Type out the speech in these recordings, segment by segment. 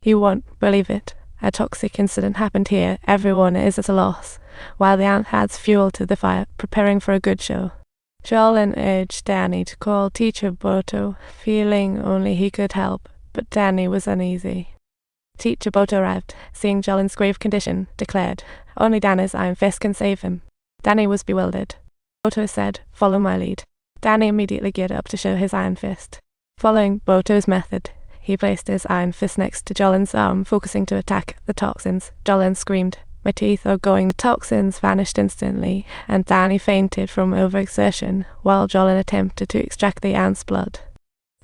You won't believe it. A toxic incident happened here. Everyone is at a loss, while the ant adds fuel to the fire, preparing for a good show. Jolin urged Danny to call Teacher Boto, feeling only he could help, but Danny was uneasy. Teacher Boto arrived, seeing Jolin's grave condition, declared, "Only Danny's iron fist can save him." Danny was bewildered. Boto said, "Follow my lead." Danny immediately geared up to show his iron fist. Following Boto's method, he placed his iron fist next to Jolin's arm, focusing to attack the toxins. Jolin screamed, "My teeth are going." The toxins vanished instantly, and Danny fainted from overexertion, while Jolin attempted to extract the ant's blood.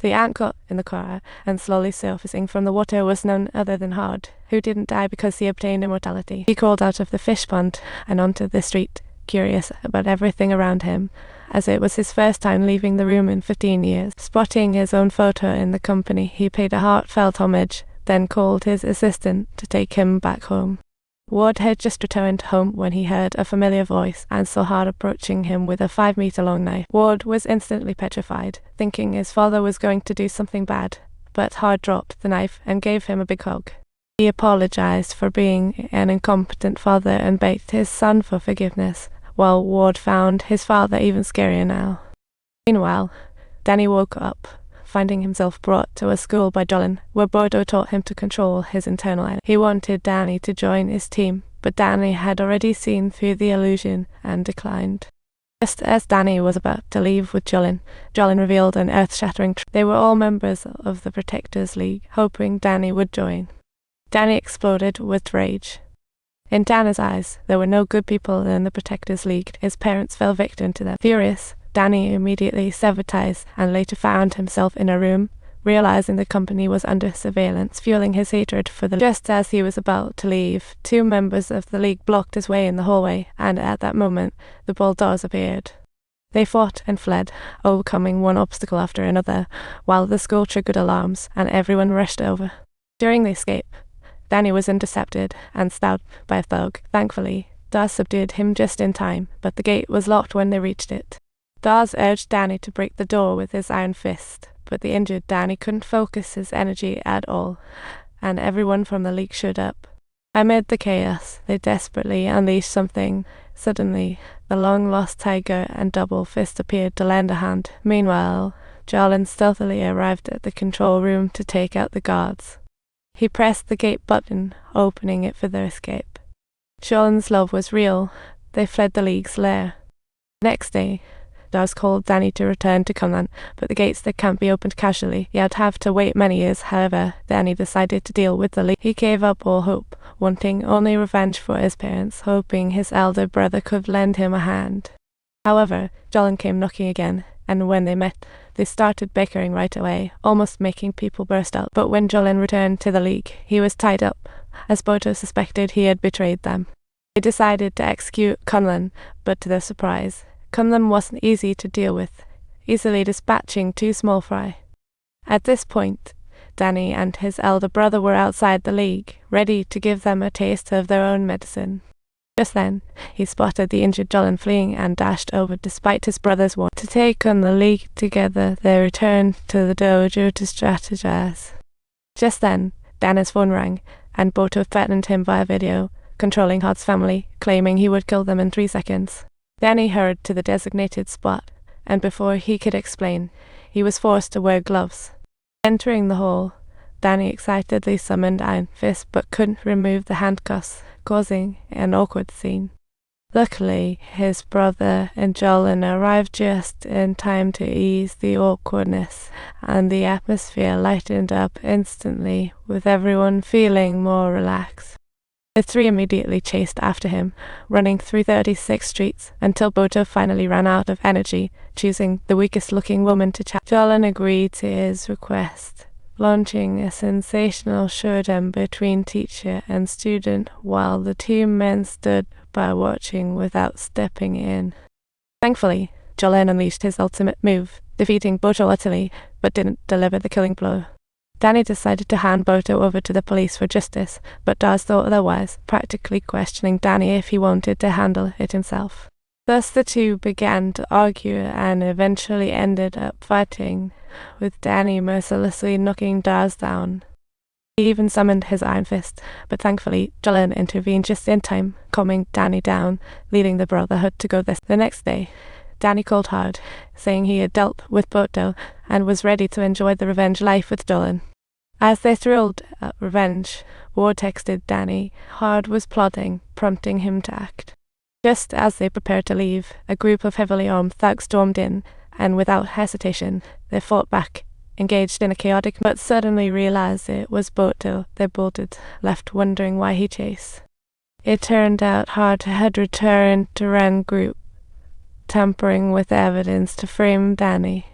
The ant got in the car, and slowly surfacing from the water was none other than Hard, who didn't die because he obtained immortality. He crawled out of the fish pond and onto the street, curious about everything around him, as it was his first time leaving the room in 15 years. Spotting his own photo in the company, he paid a heartfelt homage, then called his assistant to take him back home. Ward had just returned home when he heard a familiar voice and saw Hard approaching him with a 5-meter-long knife. Ward was instantly petrified, thinking his father was going to do something bad, but Hard dropped the knife and gave him a big hug. He apologized for being an incompetent father and begged his son for forgiveness, while Ward found his father even scarier now. Meanwhile, Danny woke up, finding himself brought to a school by Jolin, where Boto taught him to control his internal enemy. He wanted Danny to join his team, but Danny had already seen through the illusion and declined. Just as Danny was about to leave with Jolin revealed an earth-shattering truth. They were all members of the Protectors League, hoping Danny would join. Danny exploded with rage. In Danny's eyes, there were no good people in the Protectors League. His parents fell victim to them. Furious, Danny immediately severed ties and later found himself in a room, realizing the company was under surveillance, fueling his hatred for the League. Just as he was about to leave, 2 members of the League blocked his way in the hallway, and at that moment, the bulldogs appeared. They fought and fled, overcoming one obstacle after another, while the school triggered alarms and everyone rushed over. During the escape, Danny was intercepted and stabbed by a thug. Thankfully, Daz subdued him just in time, but the gate was locked when they reached it. Daz urged Danny to break the door with his iron fist, but the injured Danny couldn't focus his energy at all, and everyone from the League showed up. Amid the chaos, they desperately unleashed something. Suddenly, the long-lost tiger and double fist appeared to lend a hand. Meanwhile, Jolin stealthily arrived at the control room to take out the guards. He pressed the gate button, opening it for their escape. Jolin's love was real. They fled the League's lair. Next day, Daz called Danny to return to Kunlun, but the gates that can't be opened casually. He would have to wait many years. However, Danny decided to deal with the League. He gave up all hope, wanting only revenge for his parents, hoping his elder brother could lend him a hand. However, Jolin came knocking again, and when they met, they started bickering right away, almost making people burst out. But when Jolin returned to the League, he was tied up, as Boto suspected he had betrayed them. They decided to execute Kunlun, but to their surprise, Kunlun wasn't easy to deal with, easily dispatching 2 small fry. At this point, Danny and his elder brother were outside the League, ready to give them a taste of their own medicine. Just then, he spotted the injured Jolin fleeing and dashed over despite his brother's warning. To take on the League together, they returned to the dojo to strategize. Just then, Danny's phone rang, and Boto threatened him via video, controlling Hard's family, claiming he would kill them in 3 seconds. Danny hurried to the designated spot, and before he could explain, he was forced to wear gloves. Entering the hall, Danny excitedly summoned Iron Fist but couldn't remove the handcuffs, causing an awkward scene. Luckily, his brother and Jolin arrived just in time to ease the awkwardness, and the atmosphere lightened up instantly, with everyone feeling more relaxed. The 3 immediately chased after him, running through 36 streets until Boto finally ran out of energy, choosing the weakest-looking woman to chat. Jolin agreed to his request, launching a sensational showdown between teacher and student while the 2 men stood by watching without stepping in. Thankfully, Jolin unleashed his ultimate move, defeating Boto utterly, but didn't deliver the killing blow. Danny decided to hand Boto over to the police for justice, but Daz thought otherwise, practically questioning Danny if he wanted to handle it himself. Thus the 2 began to argue and eventually ended up fighting, with Danny mercilessly knocking Daz down. He even summoned his Iron Fist, but thankfully Jolin intervened just in time, calming Danny down, leading the Brotherhood to go the next day. Danny called hard, saying he had dealt with Boto and was ready to enjoy the revenge life with Jolin. As they thrilled at revenge, Ward texted Danny Hard was plotting, prompting him to act. Just as they prepared to leave, a group of heavily armed thugs stormed in, and without hesitation, they fought back, engaged in a chaotic but suddenly realized it was Boto. They bolted, left wondering why he chased. It turned out Hard had returned to run group, tampering with evidence to frame Danny.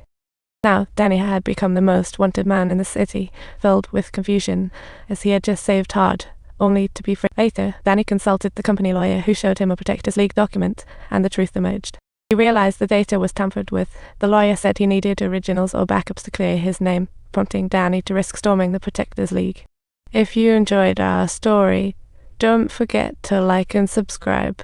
Now, Danny had become the most wanted man in the city, filled with confusion, as he had just saved Hard, only to be framed. Later, Danny consulted the company lawyer who showed him a Protectors League document, and the truth emerged. He realized the data was tampered with. The lawyer said he needed originals or backups to clear his name, prompting Danny to risk storming the Protectors League. If you enjoyed our story, don't forget to like and subscribe.